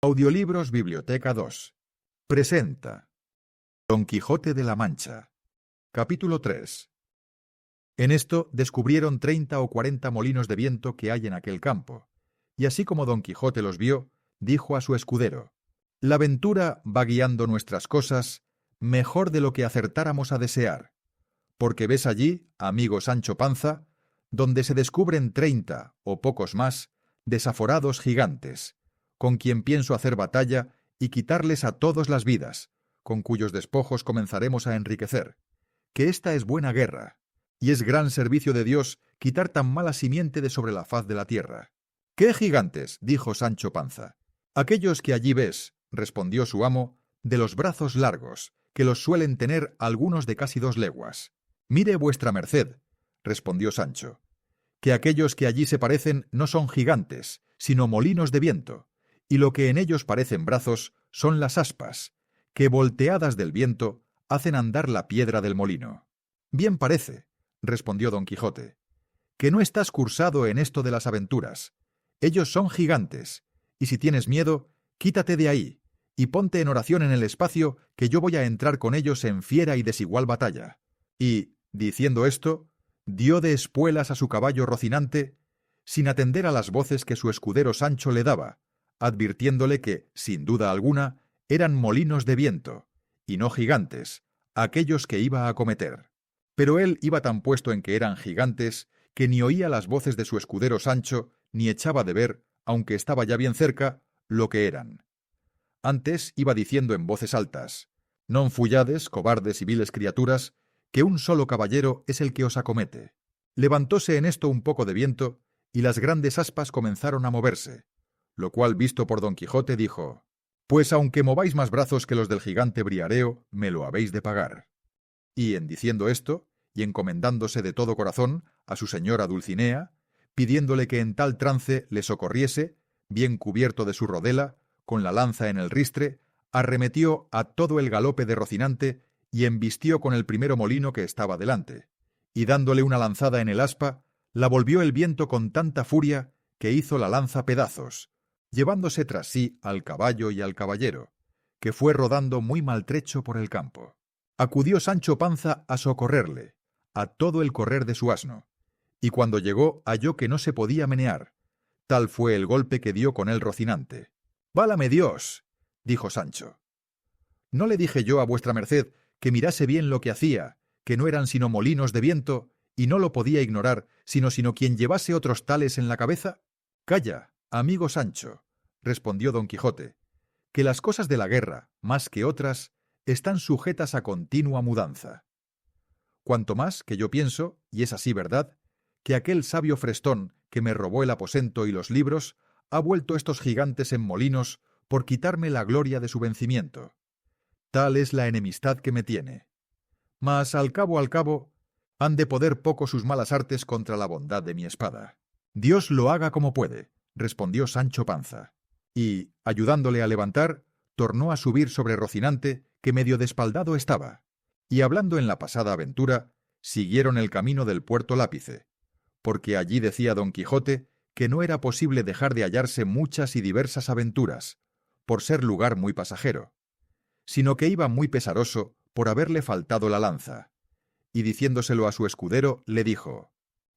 Audiolibros Biblioteca 2. Presenta Don Quijote de la Mancha. Capítulo 3. En esto descubrieron 30 o 40 molinos de viento que hay en aquel campo, y así como Don Quijote los vio, dijo a su escudero: «La ventura va guiando nuestras cosas mejor de lo que acertáramos a desear, porque ves allí, amigo Sancho Panza, donde se descubren 30 o pocos más desaforados gigantes, con quien pienso hacer batalla y quitarles a todos las vidas, con cuyos despojos comenzaremos a enriquecer, que esta es buena guerra, y es gran servicio de Dios quitar tan mala simiente de sobre la faz de la tierra». «¿Qué gigantes?», dijo Sancho Panza. «Aquellos que allí ves», respondió su amo, «de los brazos largos, que los suelen tener algunos de casi 2 leguas». «Mire vuestra merced», respondió Sancho, «que aquellos que allí se parecen no son gigantes, sino molinos de viento, y lo que en ellos parecen brazos son las aspas, que volteadas del viento hacen andar la piedra del molino». «Bien parece», respondió Don Quijote, «que no estás cursado en esto de las aventuras. Ellos son gigantes, y si tienes miedo, quítate de ahí, y ponte en oración en el espacio, que yo voy a entrar con ellos en fiera y desigual batalla». Y, diciendo esto, dio de espuelas a su caballo Rocinante, sin atender a las voces que su escudero Sancho le daba, advirtiéndole que, sin duda alguna, eran molinos de viento, y no gigantes, aquellos que iba a acometer. Pero él iba tan puesto en que eran gigantes, que ni oía las voces de su escudero Sancho, ni echaba de ver, aunque estaba ya bien cerca, lo que eran. Antes iba diciendo en voces altas: «Non fullades, cobardes y viles criaturas, que un solo caballero es el que os acomete». Levantóse en esto un poco de viento, y las grandes aspas comenzaron a moverse, lo cual, visto por Don Quijote, dijo: «Pues aunque mováis más brazos que los del gigante Briareo, me lo habéis de pagar». Y en diciendo esto, y encomendándose de todo corazón a su señora Dulcinea, pidiéndole que en tal trance le socorriese, bien cubierto de su rodela, con la lanza en el ristre, arremetió a todo el galope de Rocinante y embistió con el primero molino que estaba delante, y dándole una lanzada en el aspa, la volvió el viento con tanta furia que hizo la lanza pedazos, llevándose tras sí al caballo y al caballero, que fue rodando muy maltrecho por el campo. Acudió Sancho Panza a socorrerle, a todo el correr de su asno, y cuando llegó halló que no se podía menear, tal fue el golpe que dio con él Rocinante. «¡Válame Dios!», dijo Sancho. «¿No le dije yo a vuestra merced que mirase bien lo que hacía, que no eran sino molinos de viento, y no lo podía ignorar, sino quien llevase otros tales en la cabeza?» «Calla, amigo Sancho», respondió Don Quijote, «que las cosas de la guerra, más que otras, están sujetas a continua mudanza. Cuanto más que yo pienso, y es así verdad, que aquel sabio Frestón que me robó el aposento y los libros ha vuelto estos gigantes en molinos por quitarme la gloria de su vencimiento. Tal es la enemistad que me tiene. Mas al cabo, han de poder poco sus malas artes contra la bondad de mi espada». «Dios lo haga como puede», respondió Sancho Panza, y, ayudándole a levantar, tornó a subir sobre Rocinante, que medio despaldado estaba, y hablando en la pasada aventura, siguieron el camino del puerto Lápice, porque allí decía Don Quijote que no era posible dejar de hallarse muchas y diversas aventuras, por ser lugar muy pasajero, sino que iba muy pesaroso por haberle faltado la lanza, y diciéndoselo a su escudero, le dijo: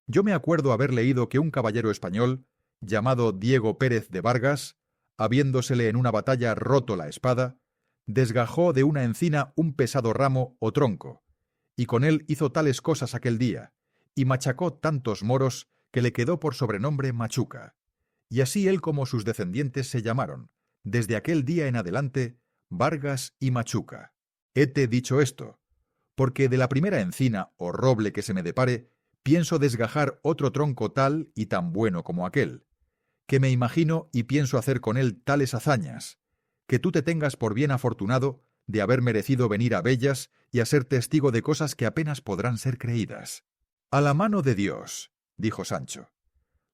«Yo me acuerdo haber leído que un caballero español, llamado Diego Pérez de Vargas, habiéndosele en una batalla roto la espada, desgajó de una encina un pesado ramo o tronco, y con él hizo tales cosas aquel día, y machacó tantos moros que le quedó por sobrenombre Machuca, y así él como sus descendientes se llamaron, desde aquel día en adelante, Vargas y Machuca. Hete dicho esto, porque de la primera encina o roble que se me depare, pienso desgajar otro tronco tal y tan bueno como aquel, que me imagino y pienso hacer con él tales hazañas, que tú te tengas por bien afortunado de haber merecido venir a Bellas y a ser testigo de cosas que apenas podrán ser creídas». «A la mano de Dios», dijo Sancho,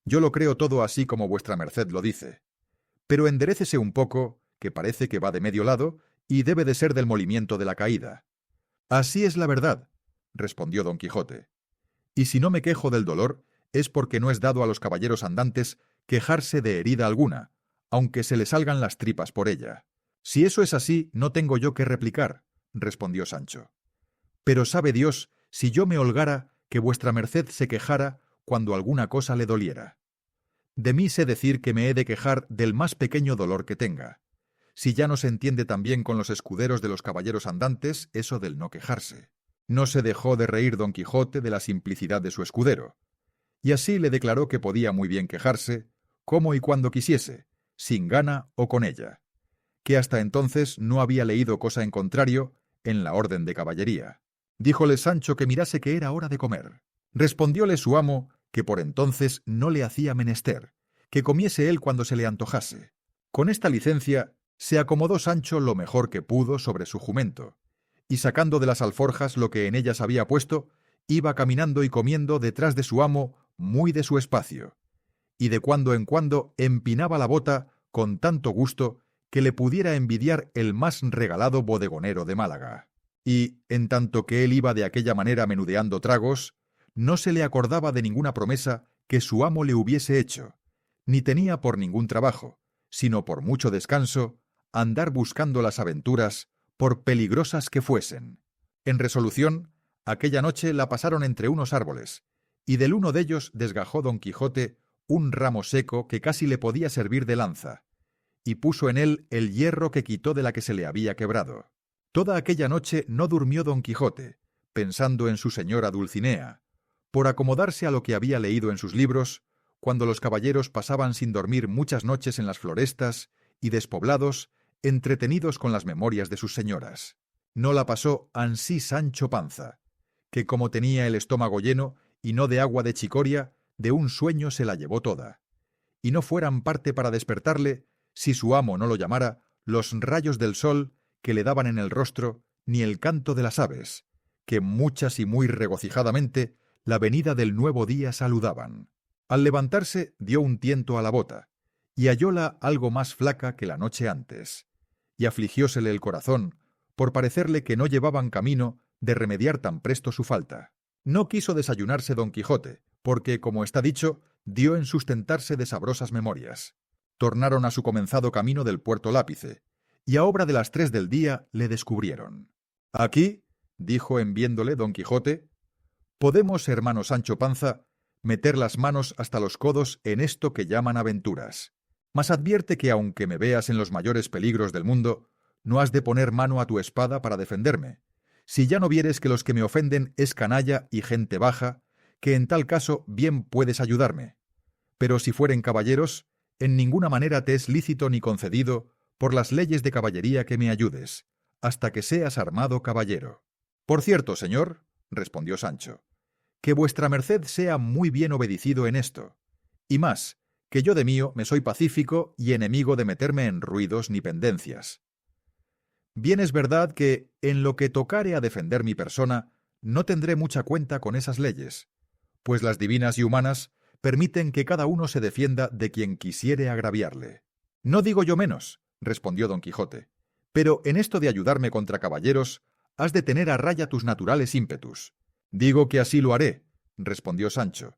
«yo lo creo todo así como vuestra merced lo dice, pero enderécese un poco, que parece que va de medio lado, y debe de ser del molimiento de la caída». «Así es la verdad», respondió Don Quijote, «y si no me quejo del dolor, es porque no es dado a los caballeros andantes quejarse de herida alguna, aunque se le salgan las tripas por ella. Si eso es así, no tengo yo qué replicar, respondió Sancho. Pero sabe Dios, si yo me holgara, que vuestra merced se quejara cuando alguna cosa le doliera. De mí sé decir que me he de quejar del más pequeño dolor que tenga. Si ya no se entiende también con los escuderos de los caballeros andantes eso del no quejarse. No se dejó de reír Don Quijote de la simplicidad de su escudero, y así le declaró que podía muy bien quejarse, como y cuando quisiese, sin gana o con ella, que hasta entonces no había leído cosa en contrario en la orden de caballería. Díjole Sancho que mirase que era hora de comer. Respondióle su amo que por entonces no le hacía menester, que comiese él cuando se le antojase. Con esta licencia se acomodó Sancho lo mejor que pudo sobre su jumento, y sacando de las alforjas lo que en ellas había puesto, iba caminando y comiendo detrás de su amo muy de su espacio, y de cuando en cuando empinaba la bota con tanto gusto que le pudiera envidiar el más regalado bodegonero de Málaga. Y, en tanto que él iba de aquella manera menudeando tragos, no se le acordaba de ninguna promesa que su amo le hubiese hecho, ni tenía por ningún trabajo, sino por mucho descanso, andar buscando las aventuras, por peligrosas que fuesen. En resolución, aquella noche la pasaron entre unos árboles, y del uno de ellos desgajó Don Quijote un ramo seco que casi le podía servir de lanza, y puso en él el hierro que quitó de la que se le había quebrado. Toda aquella noche no durmió Don Quijote, pensando en su señora Dulcinea, por acomodarse a lo que había leído en sus libros, cuando los caballeros pasaban sin dormir muchas noches en las florestas y despoblados, entretenidos con las memorias de sus señoras. No la pasó ansí Sancho Panza, que como tenía el estómago lleno y no de agua de chicoria, de un sueño se la llevó toda, y no fueran parte para despertarle, si su amo no lo llamara, los rayos del sol que le daban en el rostro, ni el canto de las aves, que muchas y muy regocijadamente la venida del nuevo día saludaban. Al levantarse dio un tiento a la bota, y hallóla algo más flaca que la noche antes, y afligiósele el corazón, por parecerle que no llevaban camino de remediar tan presto su falta. No quiso desayunarse Don Quijote, porque, como está dicho, dio en sustentarse de sabrosas memorias. Tornaron a su comenzado camino del Puerto Lápice, y a obra de las 3 del día le descubrieron. «Aquí», dijo en viéndole Don Quijote, «podemos, hermano Sancho Panza, meter las manos hasta los codos en esto que llaman aventuras. Mas advierte que aunque me veas en los mayores peligros del mundo, no has de poner mano a tu espada para defenderme, si ya no vieres que los que me ofenden es canalla y gente baja, que en tal caso bien puedes ayudarme. Pero si fueren caballeros, en ninguna manera te es lícito ni concedido, por las leyes de caballería, que me ayudes, hasta que seas armado caballero». «Por cierto, señor», respondió Sancho, «que vuestra merced sea muy bien obedecido en esto, y más, que yo de mío me soy pacífico y enemigo de meterme en ruidos ni pendencias. Bien es verdad que, en lo que tocare a defender mi persona, no tendré mucha cuenta con esas leyes, pues las divinas y humanas permiten que cada uno se defienda de quien quisiere agraviarle. No digo yo menos», respondió Don Quijote, «pero en esto de ayudarme contra caballeros, has de tener a raya tus naturales ímpetus». «Digo que así lo haré», respondió Sancho,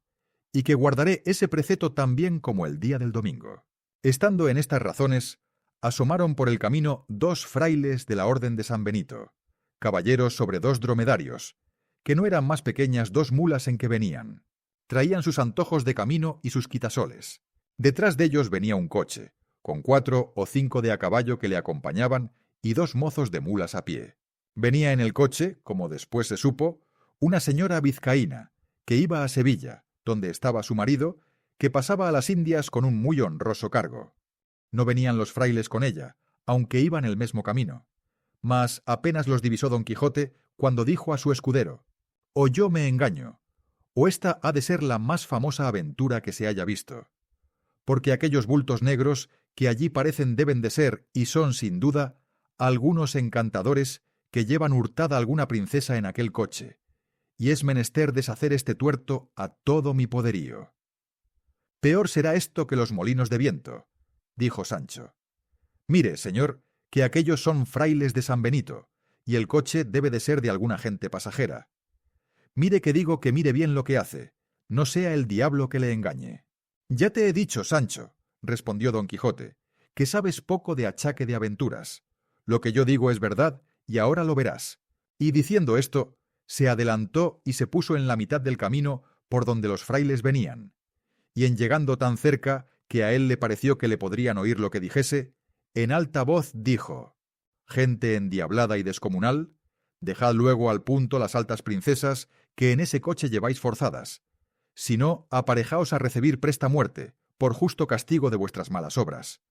«y que guardaré ese preceto tan bien como el día del domingo». Estando en estas razones, asomaron por el camino 2 frailes de la orden de San Benito, caballeros sobre 2 dromedarios, que no eran más pequeñas 2 mulas en que venían. Traían sus antojos de camino y sus quitasoles. Detrás de ellos venía un coche, con 4 o 5 de a caballo que le acompañaban y 2 mozos de mulas a pie. Venía en el coche, como después se supo, una señora vizcaína, que iba a Sevilla, donde estaba su marido, que pasaba a las Indias con un muy honroso cargo. No venían los frailes con ella, aunque iban el mismo camino. Mas apenas los divisó Don Quijote cuando dijo a su escudero: «O yo me engaño, o esta ha de ser la más famosa aventura que se haya visto. Porque aquellos bultos negros que allí parecen deben de ser, y son sin duda, algunos encantadores que llevan hurtada alguna princesa en aquel coche, y es menester deshacer este tuerto a todo mi poderío». «Peor será esto que los molinos de viento», dijo Sancho. «Mire, señor, que aquellos son frailes de San Benito, y el coche debe de ser de alguna gente pasajera. Mire que digo que mire bien lo que hace, no sea el diablo que le engañe». «Ya te he dicho, Sancho», respondió Don Quijote, que sabes poco de achaque de aventuras. Lo que yo digo es verdad, y ahora lo verás. Y diciendo esto, se adelantó y se puso en la mitad del camino por donde los frailes venían. Y en llegando tan cerca, que a él le pareció que le podrían oír lo que dijese, en alta voz dijo: «Gente endiablada y descomunal, dejad luego al punto las altas princesas que en ese coche lleváis forzadas. Si no, aparejaos a recibir presta muerte, por justo castigo de vuestras malas obras».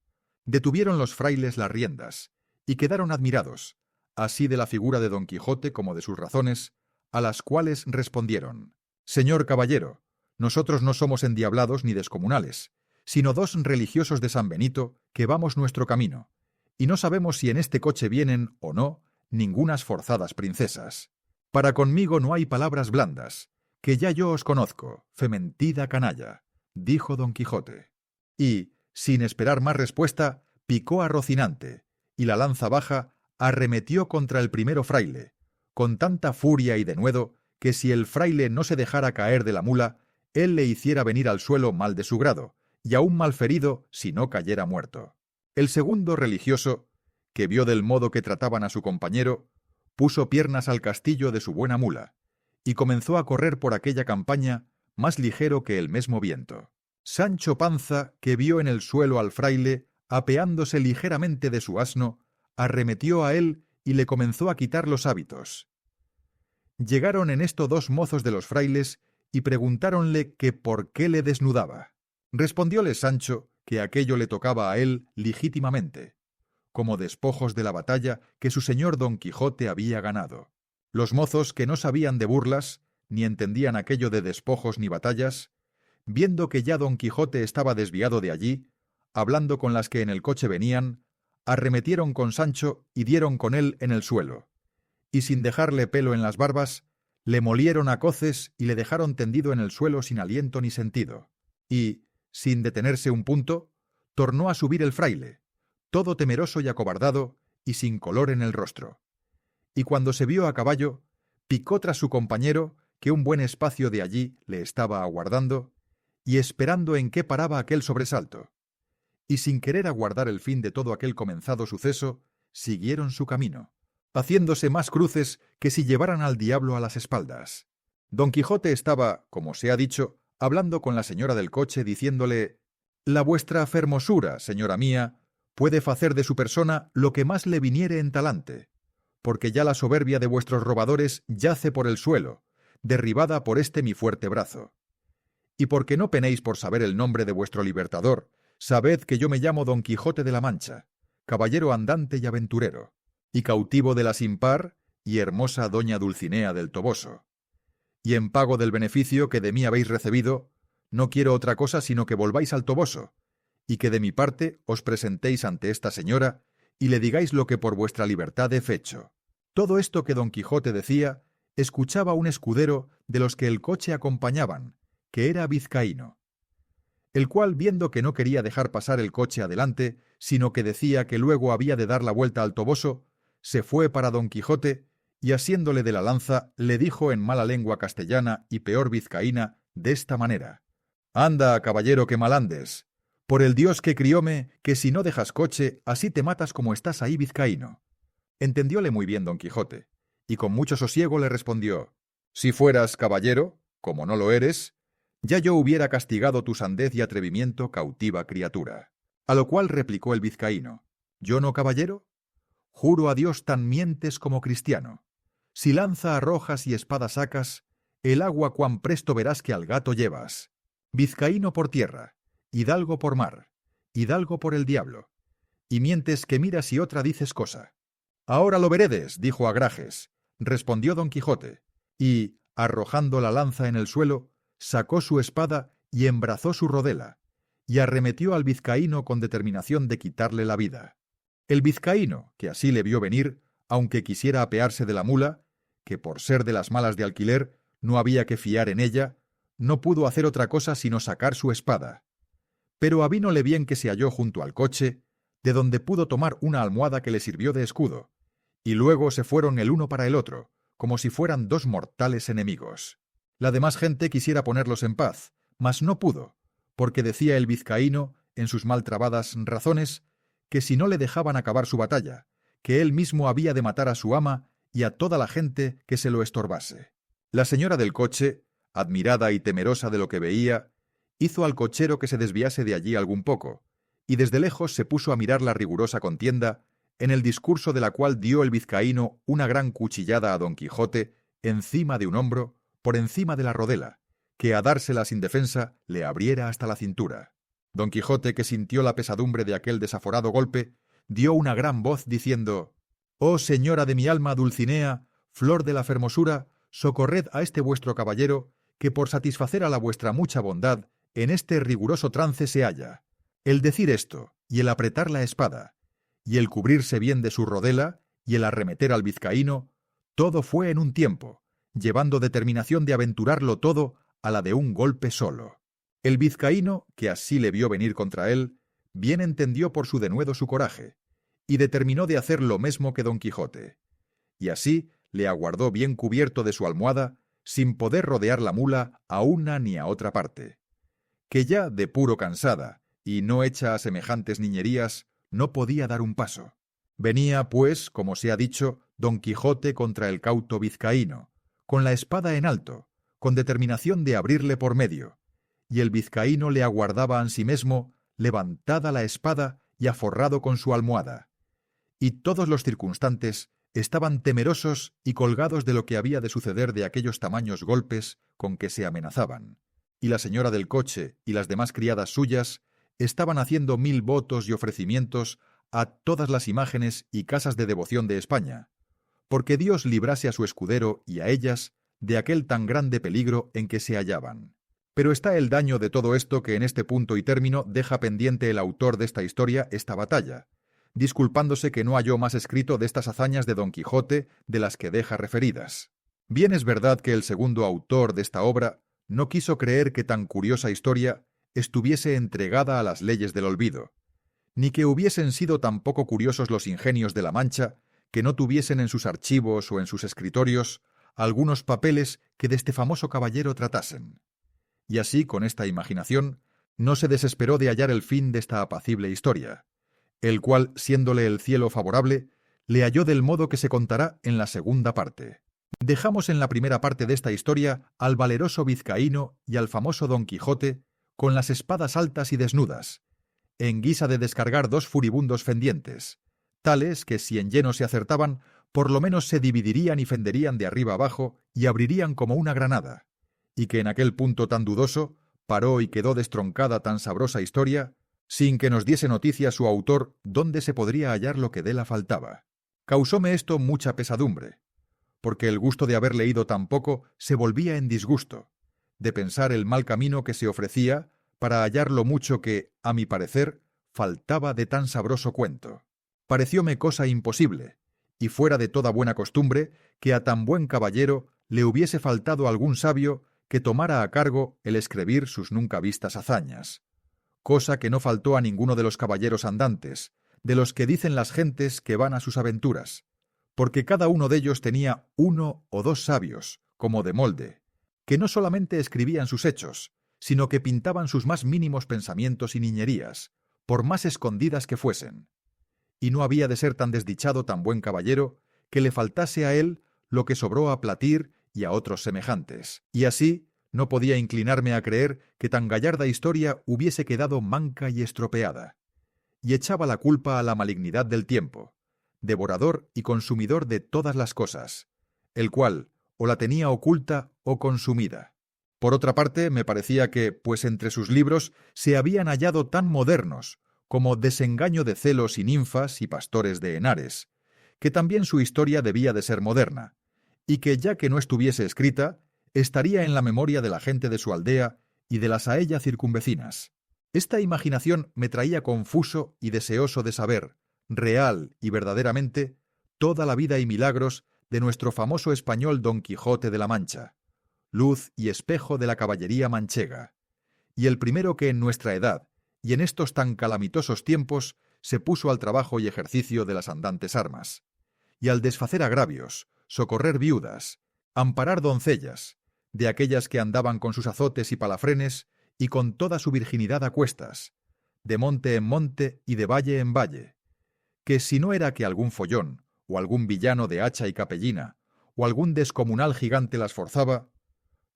Detuvieron los frailes las riendas, y quedaron admirados, así de la figura de Don Quijote como de sus razones, a las cuales respondieron: «Señor caballero, nosotros no somos endiablados ni descomunales, sino dos religiosos de San Benito que vamos nuestro camino, y no sabemos si en este coche vienen, o no, ningunas forzadas princesas. Para conmigo no hay palabras blandas, que ya yo os conozco, fementida canalla», dijo Don Quijote. Y, sin esperar más respuesta, picó a Rocinante, y la lanza baja arremetió contra el primero fraile, con tanta furia y denuedo que si el fraile no se dejara caer de la mula, él le hiciera venir al suelo mal de su grado, y aún malferido si no cayera muerto. El segundo religioso, que vio del modo que trataban a su compañero, puso piernas al castillo de su buena mula, y comenzó a correr por aquella campaña más ligero que el mesmo viento. Sancho Panza, que vio en el suelo al fraile, apeándose ligeramente de su asno, arremetió a él y le comenzó a quitar los hábitos. Llegaron en esto dos mozos de los frailes y preguntáronle que por qué le desnudaba. Respondióles Sancho que aquello le tocaba a él legítimamente, como despojos de la batalla que su señor Don Quijote había ganado. Los mozos, que no sabían de burlas, ni entendían aquello de despojos ni batallas, viendo que ya Don Quijote estaba desviado de allí, hablando con las que en el coche venían, arremetieron con Sancho y dieron con él en el suelo, y sin dejarle pelo en las barbas, le molieron a coces y le dejaron tendido en el suelo sin aliento ni sentido. Y, sin detenerse un punto, tornó a subir el fraile, todo temeroso y acobardado y sin color en el rostro. Y cuando se vio a caballo, picó tras su compañero, que un buen espacio de allí le estaba aguardando, y esperando en qué paraba aquel sobresalto. Y sin querer aguardar el fin de todo aquel comenzado suceso, siguieron su camino, haciéndose más cruces que si llevaran al diablo a las espaldas. Don Quijote estaba, como se ha dicho, hablando con la señora del coche, diciéndole: «La vuestra fermosura, señora mía, puede facer de su persona lo que más le viniere en talante, porque ya la soberbia de vuestros robadores yace por el suelo, derribada por este mi fuerte brazo. Y porque no penéis por saber el nombre de vuestro libertador, sabed que yo me llamo Don Quijote de la Mancha, caballero andante y aventurero, y cautivo de la sin par y hermosa doña Dulcinea del Toboso. Y en pago del beneficio que de mí habéis recibido, no quiero otra cosa sino que volváis al Toboso, y que de mi parte os presentéis ante esta señora y le digáis lo que por vuestra libertad he fecho». Todo esto que Don Quijote decía, escuchaba un escudero de los que el coche acompañaban, que era vizcaíno, el cual, viendo que no quería dejar pasar el coche adelante, sino que decía que luego había de dar la vuelta al Toboso, se fue para Don Quijote y, asiéndole de la lanza, le dijo en mala lengua castellana y peor vizcaína de esta manera: «Anda, caballero, que mal andes. Por el Dios que crióme, que si no dejas coche, así te matas como estás ahí, vizcaíno». Entendióle muy bien Don Quijote, y con mucho sosiego le respondió: «Si fueras caballero, como no lo eres, ya yo hubiera castigado tu sandez y atrevimiento, cautiva criatura». A lo cual replicó el vizcaíno: «¿Yo no, caballero? Juro a Dios tan mientes como cristiano. Si lanza arrojas y espada sacas, el agua cuán presto verás que al gato llevas. Vizcaíno por tierra, hidalgo por mar, hidalgo por el diablo, y mientes que miras y otra dices cosa». «Ahora lo veredes», dijo Agrajes, respondió Don Quijote, y, arrojando la lanza en el suelo, sacó su espada y embrazó su rodela, y arremetió al vizcaíno con determinación de quitarle la vida. El vizcaíno, que así le vio venir, aunque quisiera apearse de la mula, que por ser de las malas de alquiler no había que fiar en ella, no pudo hacer otra cosa sino sacar su espada. Pero avínole bien que se halló junto al coche, de donde pudo tomar una almohada que le sirvió de escudo, y luego se fueron el uno para el otro, como si fueran dos mortales enemigos. La demás gente quisiera ponerlos en paz, mas no pudo, porque decía el vizcaíno, en sus mal trabadas razones, que si no le dejaban acabar su batalla, que él mismo había de matar a su ama y a toda la gente que se lo estorbase. La señora del coche, admirada y temerosa de lo que veía, hizo al cochero que se desviase de allí algún poco, y desde lejos se puso a mirar la rigurosa contienda, en el discurso de la cual dio el vizcaíno una gran cuchillada a Don Quijote encima de un hombro, por encima de la rodela, que a dársela sin defensa le abriera hasta la cintura. Don Quijote, que sintió la pesadumbre de aquel desaforado golpe, dio una gran voz diciendo: «Oh señora de mi alma, Dulcinea, flor de la fermosura, socorred a este vuestro caballero, que por satisfacer a la vuestra mucha bondad, en este riguroso trance se halla». El decir esto, y el apretar la espada, y el cubrirse bien de su rodela, y el arremeter al vizcaíno, todo fue en un tiempo, llevando determinación de aventurarlo todo a la de un golpe solo. El vizcaíno, que así le vio venir contra él, bien entendió por su denuedo su coraje, y determinó de hacer lo mesmo que Don Quijote. Y así le aguardó bien cubierto de su almohada, sin poder rodear la mula a una ni a otra parte, que ya de puro cansada, y no hecha a semejantes niñerías, no podía dar un paso. Venía, pues, como se ha dicho, Don Quijote contra el cauto vizcaíno, con la espada en alto, con determinación de abrirle por medio, y el vizcaíno le aguardaba ansimesmo, levantada la espada y aforrado con su almohada. Y todos los circunstantes estaban temerosos y colgados de lo que había de suceder de aquellos tamaños golpes con que se amenazaban. Y la señora del coche y las demás criadas suyas estaban haciendo 1000 votos y ofrecimientos a todas las imágenes y casas de devoción de España, porque Dios librase a su escudero y a ellas de aquel tan grande peligro en que se hallaban. Pero está el daño de todo esto que en este punto y término deja pendiente el autor de esta historia esta batalla, disculpándose que no halló más escrito de estas hazañas de Don Quijote de las que deja referidas. Bien es verdad que el segundo autor de esta obra no quiso creer que tan curiosa historia estuviese entregada a las leyes del olvido, ni que hubiesen sido tan poco curiosos los ingenios de la Mancha que no tuviesen en sus archivos o en sus escritorios algunos papeles que de este famoso caballero tratasen. Y así, con esta imaginación, no se desesperó de hallar el fin de esta apacible historia, el cual, siéndole el cielo favorable, le halló del modo que se contará en la segunda parte. Dejamos en la primera parte de esta historia al valeroso vizcaíno y al famoso Don Quijote con las espadas altas y desnudas, en guisa de descargar 2 furibundos fendientes, tales que si en lleno se acertaban, por lo menos se dividirían y fenderían de arriba abajo y abrirían como una granada, y que en aquel punto tan dudoso paró y quedó destroncada tan sabrosa historia, sin que nos diese noticia su autor dónde se podría hallar lo que déla faltaba. Causóme esto mucha pesadumbre, porque el gusto de haber leído tan poco se volvía en disgusto, de pensar el mal camino que se ofrecía para hallar lo mucho que, a mi parecer, faltaba de tan sabroso cuento. Parecióme cosa imposible, y fuera de toda buena costumbre, que a tan buen caballero le hubiese faltado algún sabio que tomara a cargo el escribir sus nunca vistas hazañas, cosa que no faltó a ninguno de los caballeros andantes, de los que dicen las gentes que van a sus aventuras, porque cada uno de ellos tenía 1 o 2 sabios, como de molde, que no solamente escribían sus hechos, sino que pintaban sus más mínimos pensamientos y niñerías, por más escondidas que fuesen. Y no había de ser tan desdichado tan buen caballero que le faltase a él lo que sobró a Platir y a otros semejantes. Y así no podía inclinarme a creer que tan gallarda historia hubiese quedado manca y estropeada. Y echaba la culpa a la malignidad del tiempo, devorador y consumidor de todas las cosas, el cual o la tenía oculta o consumida. Por otra parte, me parecía que, pues entre sus libros se habían hallado tan modernos como Desengaño de celos y ninfas y pastores de Henares, que también su historia debía de ser moderna, y que ya que no estuviese escrita, estaría en la memoria de la gente de su aldea y de las a ella circunvecinas. Esta imaginación me traía confuso y deseoso de saber, real y verdaderamente, toda la vida y milagros de nuestro famoso español Don Quijote de la Mancha, luz y espejo de la caballería manchega, y el primero que en nuestra edad y en estos tan calamitosos tiempos se puso al trabajo y ejercicio de las andantes armas, y al desfacer agravios, socorrer viudas, amparar doncellas, de aquellas que andaban con sus azotes y palafrenes y con toda su virginidad a cuestas, de monte en monte y de valle en valle, que si no era que algún follón, o algún villano de hacha y capellina, o algún descomunal gigante las forzaba,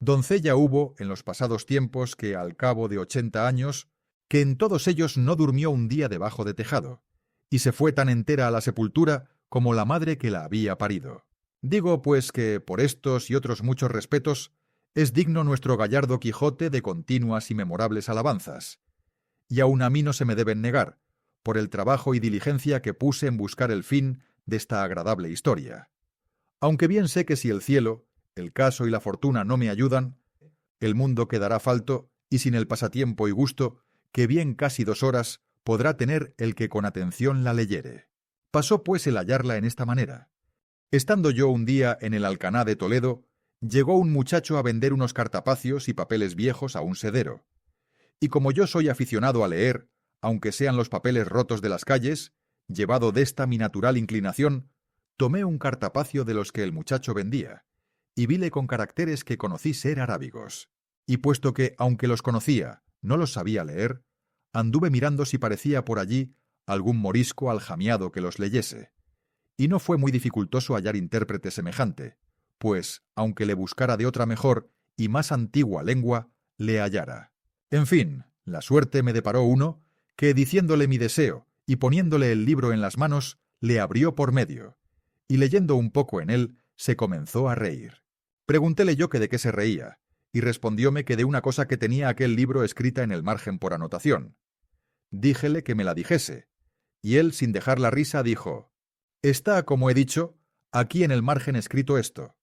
doncella hubo en los pasados tiempos que, al cabo de 80 años, que en todos ellos no durmió un día debajo de tejado, y se fue tan entera a la sepultura como la madre que la había parido. Digo, pues, que por estos y otros muchos respetos es digno nuestro gallardo Quijote de continuas y memorables alabanzas, y aun a mí no se me deben negar, por el trabajo y diligencia que puse en buscar el fin de esta agradable historia. Aunque bien sé que si el cielo, el caso y la fortuna no me ayudan, el mundo quedará falto y sin el pasatiempo y gusto que bien casi 2 horas podrá tener el que con atención la leyere. Pasó pues el hallarla en esta manera. Estando yo un día en el Alcaná de Toledo, llegó un muchacho a vender unos cartapacios y papeles viejos a un sedero. Y como yo soy aficionado a leer, aunque sean los papeles rotos de las calles, llevado desta mi natural inclinación, tomé un cartapacio de los que el muchacho vendía, y vile con caracteres que conocí ser arábigos. Y puesto que, aunque los conocía, no los sabía leer, anduve mirando si parecía por allí algún morisco aljamiado que los leyese. Y no fue muy dificultoso hallar intérprete semejante, pues, aunque le buscara de otra mejor y más antigua lengua, le hallara. En fin, la suerte me deparó uno que, diciéndole mi deseo y poniéndole el libro en las manos, le abrió por medio, y leyendo un poco en él, se comenzó a reír. Preguntéle yo que de qué se reía, y respondióme que de una cosa que tenía aquel libro escrita en el margen por anotación. Díjele que me la dijese, y él, sin dejar la risa, dijo: «Está, como he dicho, aquí en el margen escrito esto.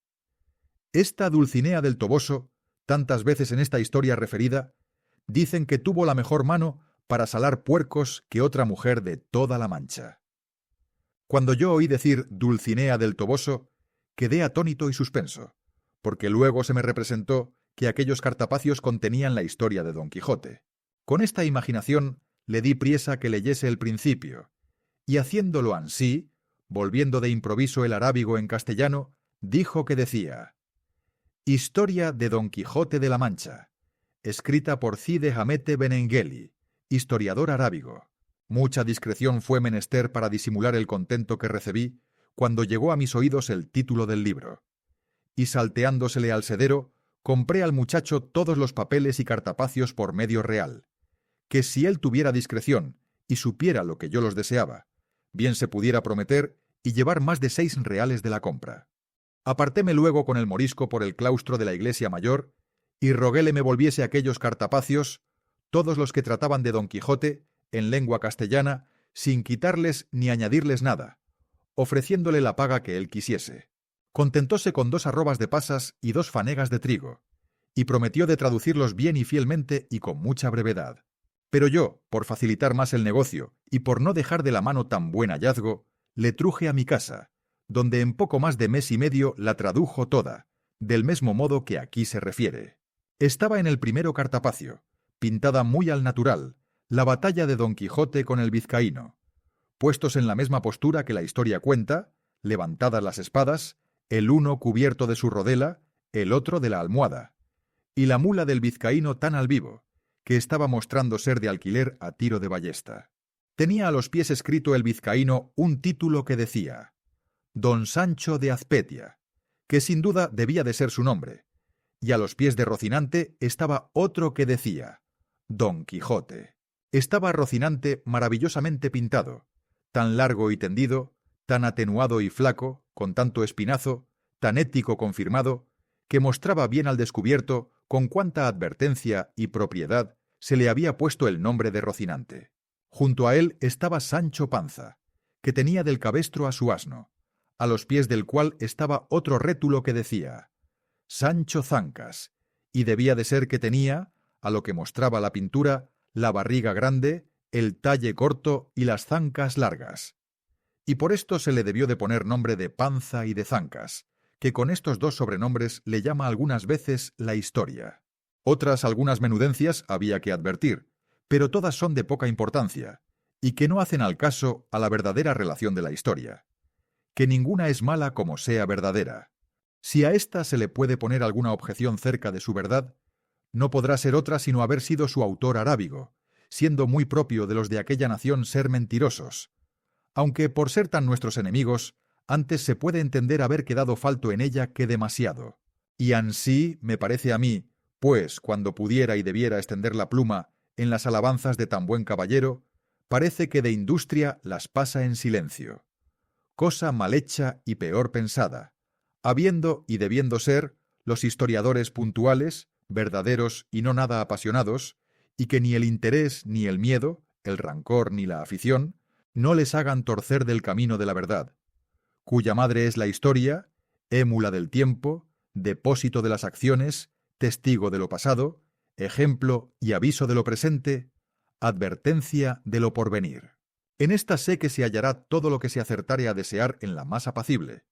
Esta Dulcinea del Toboso, tantas veces en esta historia referida, dicen que tuvo la mejor mano para salar puercos que otra mujer de toda la Mancha». Cuando yo oí decir Dulcinea del Toboso, quedé atónito y suspenso, porque luego se me representó que aquellos cartapacios contenían la historia de Don Quijote. Con esta imaginación le di priesa que leyese el principio, y haciéndolo ansí, volviendo de improviso el arábigo en castellano, dijo que decía: «Historia de Don Quijote de la Mancha, escrita por Cide Hamete Benengeli, historiador arábigo. Mucha discreción fue menester para disimular el contento que recibí cuando llegó a mis oídos el título del libro. Y salteándosele al sedero, compré al muchacho todos los papeles y cartapacios por medio real, que si él tuviera discreción y supiera lo que yo los deseaba, bien se pudiera prometer y llevar más de 6 reales de la compra. Apartéme luego con el morisco por el claustro de la iglesia mayor, y roguéle me volviese aquellos cartapacios, todos los que trataban de Don Quijote, en lengua castellana, sin quitarles ni añadirles nada, ofreciéndole la paga que él quisiese. Contentóse con 2 arrobas de pasas y 2 fanegas de trigo, y prometió de traducirlos bien y fielmente y con mucha brevedad. Pero yo, por facilitar más el negocio y por no dejar de la mano tan buen hallazgo, le truje a mi casa, donde en poco más de mes y medio la tradujo toda, del mismo modo que aquí se refiere. Estaba en el primero cartapacio, pintada muy al natural, la batalla de Don Quijote con el vizcaíno, puestos en la misma postura que la historia cuenta, levantadas las espadas, el uno cubierto de su rodela, el otro de la almohada, y la mula del vizcaíno tan al vivo, que estaba mostrando ser de alquiler a tiro de ballesta. Tenía a los pies escrito el vizcaíno un título que decía: Don Sancho de Azpetia, que sin duda debía de ser su nombre, y a los pies de Rocinante estaba otro que decía: Don Quijote. Estaba Rocinante maravillosamente pintado, tan largo y tendido, tan atenuado y flaco, con tanto espinazo, tan ético confirmado, que mostraba bien al descubierto con cuánta advertencia y propiedad se le había puesto el nombre de Rocinante. Junto a él estaba Sancho Panza, que tenía del cabestro a su asno, a los pies del cual estaba otro rétulo que decía: Sancho Zancas, y debía de ser que tenía, a lo que mostraba la pintura, la barriga grande, el talle corto y las zancas largas. Y por esto se le debió de poner nombre de Panza y de Zancas, que con estos 2 sobrenombres le llama algunas veces la historia. Otras algunas menudencias había que advertir, pero todas son de poca importancia, y que no hacen al caso a la verdadera relación de la historia. Que ninguna es mala como sea verdadera. Si a ésta se le puede poner alguna objeción cerca de su verdad, no podrá ser otra sino haber sido su autor arábigo, siendo muy propio de los de aquella nación ser mentirosos, aunque por ser tan nuestros enemigos, antes se puede entender haber quedado falto en ella que demasiado. Y ansí me parece a mí, pues, cuando pudiera y debiera extender la pluma en las alabanzas de tan buen caballero, parece que de industria las pasa en silencio. Cosa mal hecha y peor pensada, habiendo y debiendo ser los historiadores puntuales, verdaderos y no nada apasionados, y que ni el interés ni el miedo, el rancor ni la afición, no les hagan torcer del camino de la verdad, cuya madre es la historia, émula del tiempo, depósito de las acciones, testigo de lo pasado, ejemplo y aviso de lo presente, advertencia de lo porvenir. En esta sé que se hallará todo lo que se acertare a desear en la más apacible.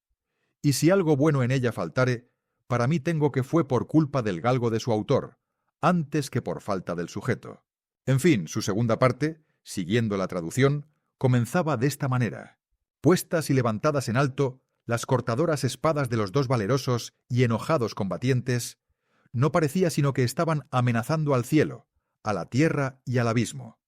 Y si algo bueno en ella faltare, para mí tengo que fue por culpa del galgo de su autor, antes que por falta del sujeto. En fin, su segunda parte, siguiendo la traducción, comenzaba de esta manera. Puestas y levantadas en alto, las cortadoras espadas de los dos valerosos y enojados combatientes, no parecía sino que estaban amenazando al cielo, a la tierra y al abismo.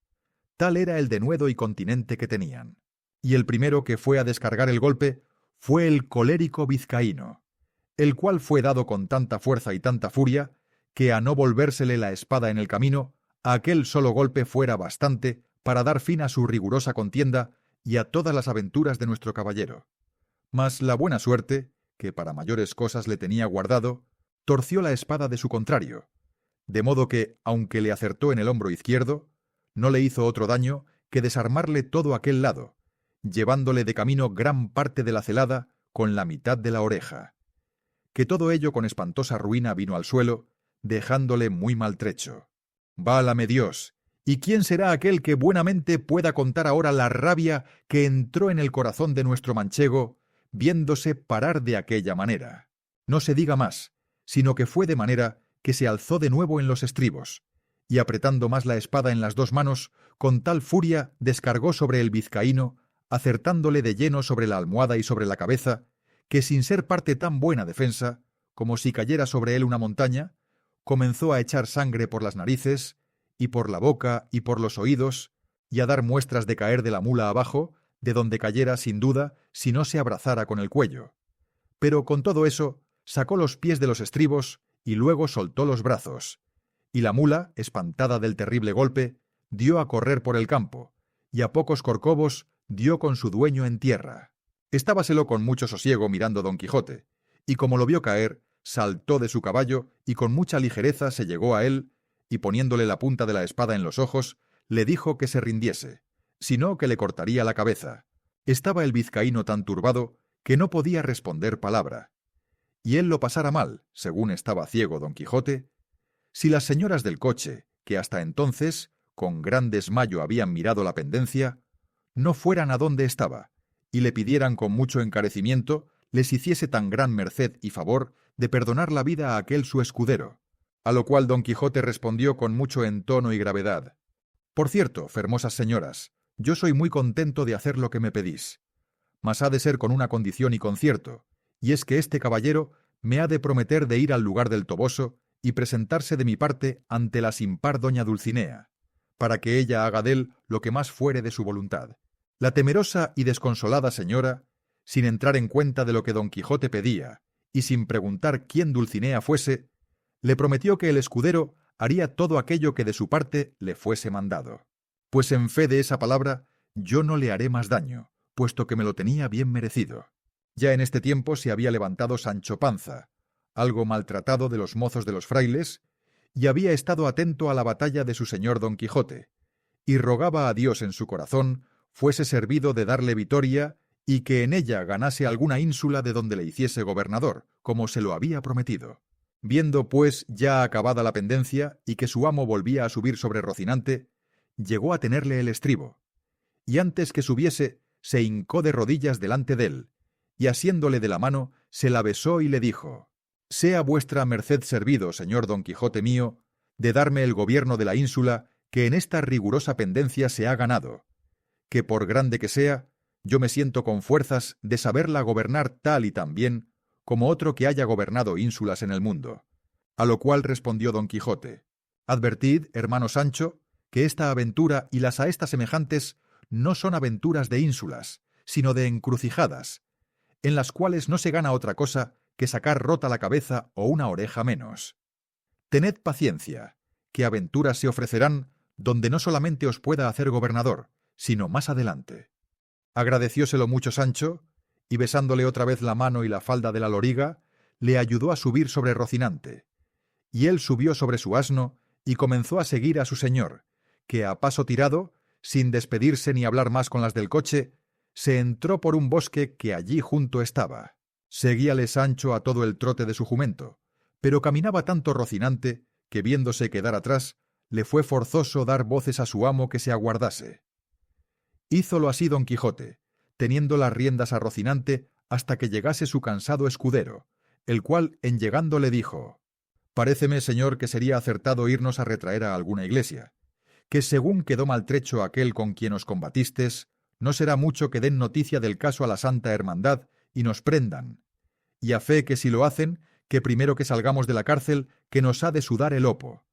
Tal era el denuedo y continente que tenían. Y el primero que fue a descargar el golpe fue el colérico vizcaíno, el cual fue dado con tanta fuerza y tanta furia, que a no volvérsele la espada en el camino, aquel solo golpe fuera bastante para dar fin a su rigurosa contienda y a todas las aventuras de nuestro caballero. Mas la buena suerte, que para mayores cosas le tenía guardado, torció la espada de su contrario, de modo que, aunque le acertó en el hombro izquierdo, no le hizo otro daño que desarmarle todo aquel lado, llevándole de camino gran parte de la celada con la mitad de la oreja. Que todo ello con espantosa ruina vino al suelo, dejándole muy maltrecho. Válame Dios, ¿y quién será aquel que buenamente pueda contar ahora la rabia que entró en el corazón de nuestro manchego, viéndose parar de aquella manera? No se diga más, sino que fue de manera que se alzó de nuevo en los estribos, y apretando más la espada en las dos manos, con tal furia descargó sobre el vizcaíno, acertándole de lleno sobre la almohada y sobre la cabeza, que sin ser parte tan buena defensa, como si cayera sobre él una montaña, comenzó a echar sangre por las narices, y por la boca y por los oídos, y a dar muestras de caer de la mula abajo, de donde cayera sin duda si no se abrazara con el cuello. Pero con todo eso, sacó los pies de los estribos y luego soltó los brazos, y la mula, espantada del terrible golpe, dio a correr por el campo, y a pocos corcovos dio con su dueño en tierra. Estábaselo con mucho sosiego mirando Don Quijote, y como lo vio caer, saltó de su caballo y con mucha ligereza se llegó a él, y poniéndole la punta de la espada en los ojos, le dijo que se rindiese, sino que le cortaría la cabeza. Estaba el vizcaíno tan turbado que no podía responder palabra. Y él lo pasara mal, según estaba ciego Don Quijote, si las señoras del coche, que hasta entonces, con gran desmayo habían mirado la pendencia, no fueran a donde estaba, y le pidieran con mucho encarecimiento les hiciese tan gran merced y favor de perdonar la vida a aquel su escudero, a lo cual Don Quijote respondió con mucho entono y gravedad: «Por cierto, fermosas señoras, yo soy muy contento de hacer lo que me pedís, mas ha de ser con una condición y concierto, y es que este caballero me ha de prometer de ir al lugar del Toboso y presentarse de mi parte ante la sin par doña Dulcinea, para que ella haga dél lo que más fuere de su voluntad». La temerosa y desconsolada señora, sin entrar en cuenta de lo que Don Quijote pedía, y sin preguntar quién Dulcinea fuese, le prometió que el escudero haría todo aquello que de su parte le fuese mandado. Pues en fe de esa palabra, yo no le haré más daño, puesto que me lo tenía bien merecido. Ya en este tiempo se había levantado Sancho Panza, algo maltratado de los mozos de los frailes, y había estado atento a la batalla de su señor Don Quijote, y rogaba a Dios en su corazón fuese servido de darle vitoria y que en ella ganase alguna ínsula de donde le hiciese gobernador, como se lo había prometido. Viendo, pues, ya acabada la pendencia y que su amo volvía a subir sobre Rocinante, llegó a tenerle el estribo, y antes que subiese, se hincó de rodillas delante de él, y asiéndole de la mano, se la besó y le dijo: «Sea vuestra merced servido, señor Don Quijote mío, de darme el gobierno de la ínsula que en esta rigurosa pendencia se ha ganado, que por grande que sea, yo me siento con fuerzas de saberla gobernar tal y tan bien como otro que haya gobernado ínsulas en el mundo». A lo cual respondió Don Quijote: «Advertid, hermano Sancho, que esta aventura y las a esta semejantes no son aventuras de ínsulas, sino de encrucijadas, en las cuales no se gana otra cosa que sacar rota la cabeza o una oreja menos. Tened paciencia, que aventuras se ofrecerán donde no solamente os pueda hacer gobernador, sino más adelante. Agradecióselo mucho Sancho, y besándole otra vez la mano y la falda de la loriga, le ayudó a subir sobre Rocinante. Y él subió sobre su asno y comenzó a seguir a su señor, que a paso tirado, sin despedirse ni hablar más con las del coche, se entró por un bosque que allí junto estaba. Seguíale Sancho a todo el trote de su jumento, pero caminaba tanto Rocinante que, viéndose quedar atrás, le fue forzoso dar voces a su amo que se aguardase. Hízolo así Don Quijote, teniendo las riendas a Rocinante hasta que llegase su cansado escudero, el cual en llegando le dijo: «Paréceme, señor, que sería acertado irnos a retraer a alguna iglesia, que según quedó maltrecho aquel con quien os combatistes, no será mucho que den noticia del caso a la Santa Hermandad y nos prendan, y a fe que si lo hacen, que primero que salgamos de la cárcel, que nos ha de sudar el hopo».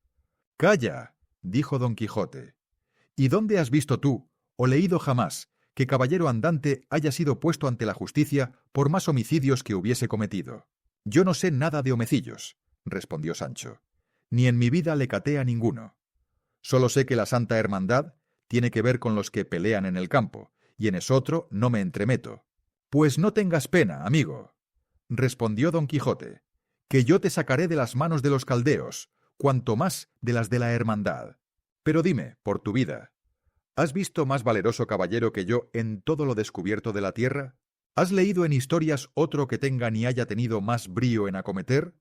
«Calla», dijo Don Quijote, «¿y dónde has visto tú, o leído jamás, que caballero andante haya sido puesto ante la justicia por más homicidios que hubiese cometido?» «Yo no sé nada de homecillos», respondió Sancho, «ni en mi vida le caté a ninguno. Solo sé que la Santa Hermandad tiene que ver con los que pelean en el campo, y en esotro no me entremeto». «Pues no tengas pena, amigo», respondió Don Quijote, «que yo te sacaré de las manos de los caldeos, cuanto más de las de la Hermandad. Pero dime, por tu vida, ¿has visto más valeroso caballero que yo en todo lo descubierto de la tierra? ¿Has leído en historias otro que tenga ni haya tenido más brío en acometer,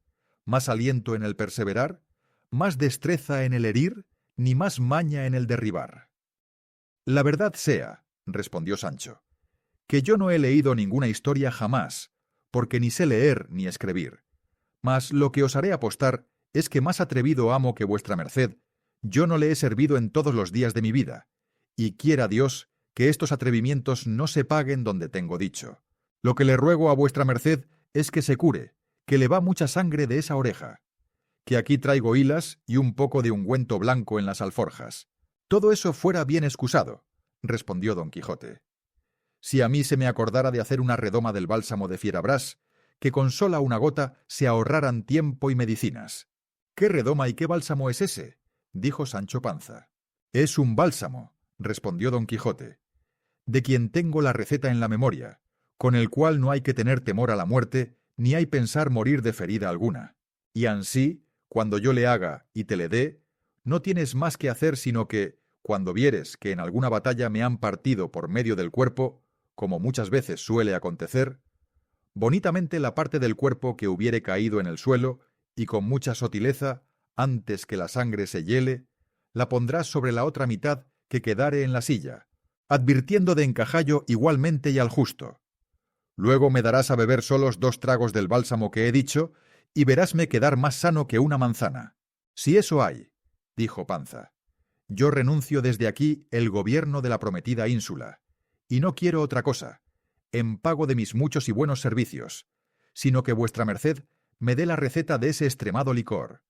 más aliento en el perseverar, más destreza en el herir, ni más maña en el derribar?» «La verdad sea», respondió Sancho, «que yo no he leído ninguna historia jamás, porque ni sé leer ni escribir. Mas lo que os haré apostar es que más atrevido amo que vuestra merced yo no le he servido en todos los días de mi vida, y quiera Dios que estos atrevimientos no se paguen donde tengo dicho. Lo que le ruego a vuestra merced es que se cure, que le va mucha sangre de esa oreja, que aquí traigo hilas y un poco de ungüento blanco en las alforjas». «Todo eso fuera bien excusado», respondió Don Quijote, «si a mí se me acordara de hacer una redoma del bálsamo de Fierabrás, que con sola una gota se ahorraran tiempo y medicinas». «¿Qué redoma y qué bálsamo es ese?», dijo Sancho Panza. «Es un bálsamo», respondió Don Quijote, «de quien tengo la receta en la memoria, con el cual no hay que tener temor a la muerte, ni hay pensar morir de ferida alguna. Y ansí, cuando yo le haga y te le dé, no tienes más que hacer sino que, cuando vieres que en alguna batalla me han partido por medio del cuerpo, como muchas veces suele acontecer, bonitamente la parte del cuerpo que hubiere caído en el suelo, y con mucha sotileza, antes que la sangre se hiele, la pondrás sobre la otra mitad que quedare en la silla, advirtiendo de encajallo igualmente y al justo. Luego me darás a beber solos 2 tragos del bálsamo que he dicho, y verásme quedar más sano que una manzana. Si eso hay», dijo Panza, «yo renuncio desde aquí el gobierno de la prometida ínsula, y no quiero otra cosa, en pago de mis muchos y buenos servicios, sino que vuestra merced me dé la receta de ese extremado licor,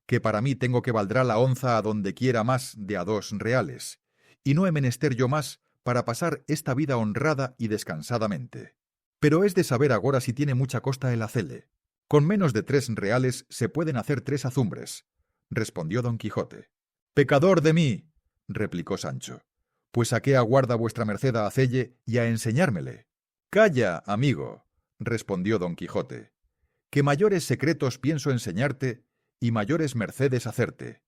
que para mí tengo que valdrá la onza a donde quiera más de a 2 reales, y no he menester yo más para pasar esta vida honrada y descansadamente. Pero es de saber agora si tiene mucha costa el hacelle». «Con menos de 3 reales se pueden hacer 3 azumbres», respondió Don Quijote. «Pecador de mí», replicó Sancho, «pues a qué aguarda vuestra merced a hacelle y a enseñármele». «Calla, amigo», respondió Don Quijote, «que mayores secretos pienso enseñarte y mayores mercedes hacerte.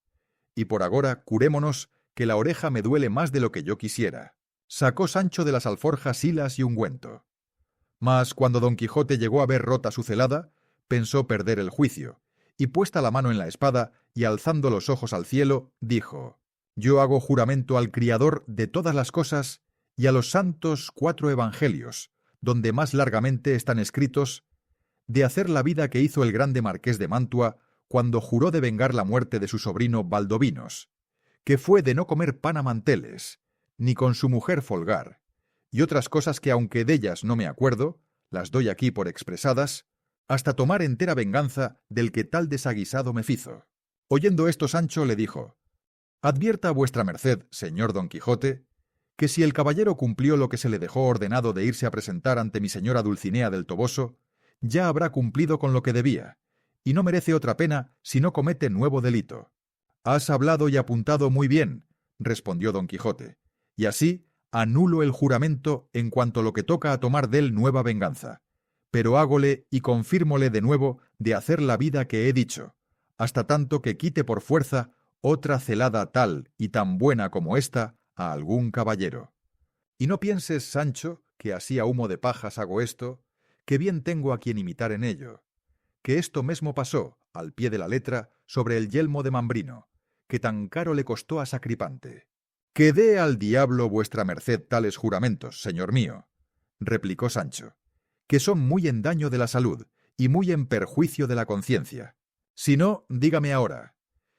Y por agora curémonos, que la oreja me duele más de lo que yo quisiera». Sacó Sancho de las alforjas hilas y ungüento. Mas cuando Don Quijote llegó a ver rota su celada, pensó perder el juicio, y puesta la mano en la espada y alzando los ojos al cielo, dijo: «Yo hago juramento al Criador de todas las cosas y a los santos 4 evangelios, donde más largamente están escritos, de hacer la vida que hizo el grande marqués de Mantua cuando juró de vengar la muerte de su sobrino Baldovinos, que fue de no comer pan a manteles, ni con su mujer folgar, y otras cosas que aunque dellas no me acuerdo, las doy aquí por expresadas, hasta tomar entera venganza del que tal desaguisado me fizo». Oyendo esto Sancho le dijo: «Advierta vuestra merced, señor Don Quijote, que si el caballero cumplió lo que se le dejó ordenado de irse a presentar ante mi señora Dulcinea del Toboso, ya habrá cumplido con lo que debía, y no merece otra pena si no comete nuevo delito. Has hablado y apuntado muy bien, respondió don Quijote, y así anulo el juramento en cuanto lo que toca a tomar dél nueva venganza, pero hágole y confírmole de nuevo de hacer la vida que he dicho, hasta tanto que quite por fuerza otra celada tal y tan buena como ésta a algún caballero. Y no pienses, Sancho, que así a humo de pajas hago esto, que bien tengo a quien imitar en ello, que esto mesmo pasó, al pie de la letra, sobre el yelmo de Mambrino, que tan caro le costó a Sacripante. —Que dé al diablo vuestra merced tales juramentos, señor mío —replicó Sancho—, que son muy en daño de la salud y muy en perjuicio de la conciencia. Si no, dígame ahora,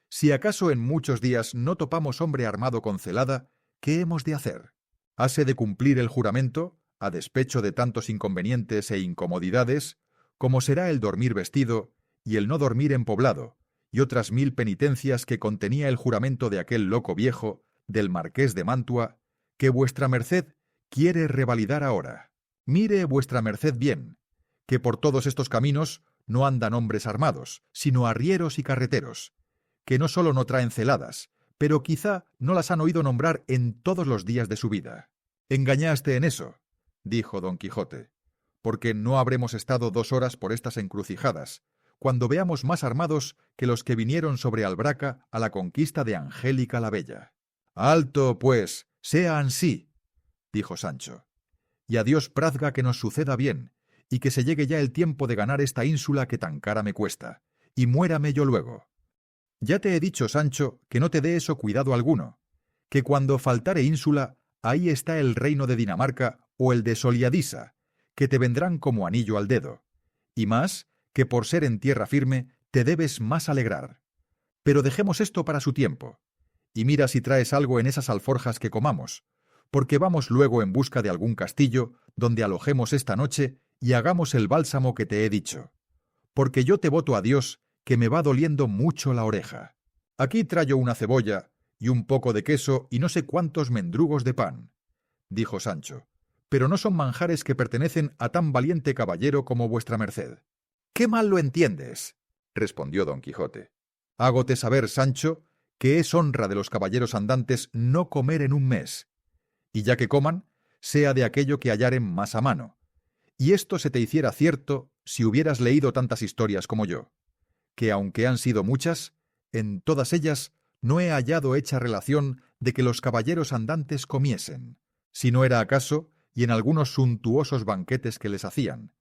si acaso en muchos días no topamos hombre armado con celada, ¿qué hemos de hacer? ¿Hase de cumplir el juramento, a despecho de tantos inconvenientes e incomodidades, como será el dormir vestido y el no dormir en poblado, y otras 1000 penitencias que contenía el juramento de aquel loco viejo, del marqués de Mantua, que vuestra merced quiere revalidar ahora? Mire vuestra merced bien, que por todos estos caminos no andan hombres armados, sino arrieros y carreteros, que no sólo no traen celadas, pero quizá no las han oído nombrar en todos los días de su vida. —Engañaste en eso —dijo don Quijote—, porque no habremos estado 2 horas por estas encrucijadas, cuando veamos más armados que los que vinieron sobre Albraca a la conquista de Angélica la Bella. —Alto, pues, sea ansí —dijo Sancho—, y a Dios prazga que nos suceda bien, y que se llegue ya el tiempo de ganar esta ínsula que tan cara me cuesta, y muérame yo luego. Ya te he dicho, Sancho, que no te dé eso cuidado alguno, que cuando faltare ínsula, ahí está el reino de Dinamarca o el de Soliadisa, que te vendrán como anillo al dedo, y más que por ser en tierra firme te debes más alegrar. Pero dejemos esto para su tiempo, y mira si traes algo en esas alforjas que comamos, porque vamos luego en busca de algún castillo donde alojemos esta noche y hagamos el bálsamo que te he dicho, porque yo te voto a Dios que me va doliendo mucho la oreja. Aquí traigo una cebolla y un poco de queso y no sé cuántos mendrugos de pan, dijo Sancho, pero no son manjares que pertenecen a tan valiente caballero como vuestra merced. —¡Qué mal lo entiendes! —respondió don Quijote—. Hágote saber, Sancho, que es honra de los caballeros andantes no comer en un mes, y ya que coman, sea de aquello que hallaren más a mano. Y esto se te hiciera cierto si hubieras leído tantas historias como yo, que aunque han sido muchas, en todas ellas no he hallado hecha relación de que los caballeros andantes comiesen, si no era acaso y en algunos suntuosos banquetes que les hacían,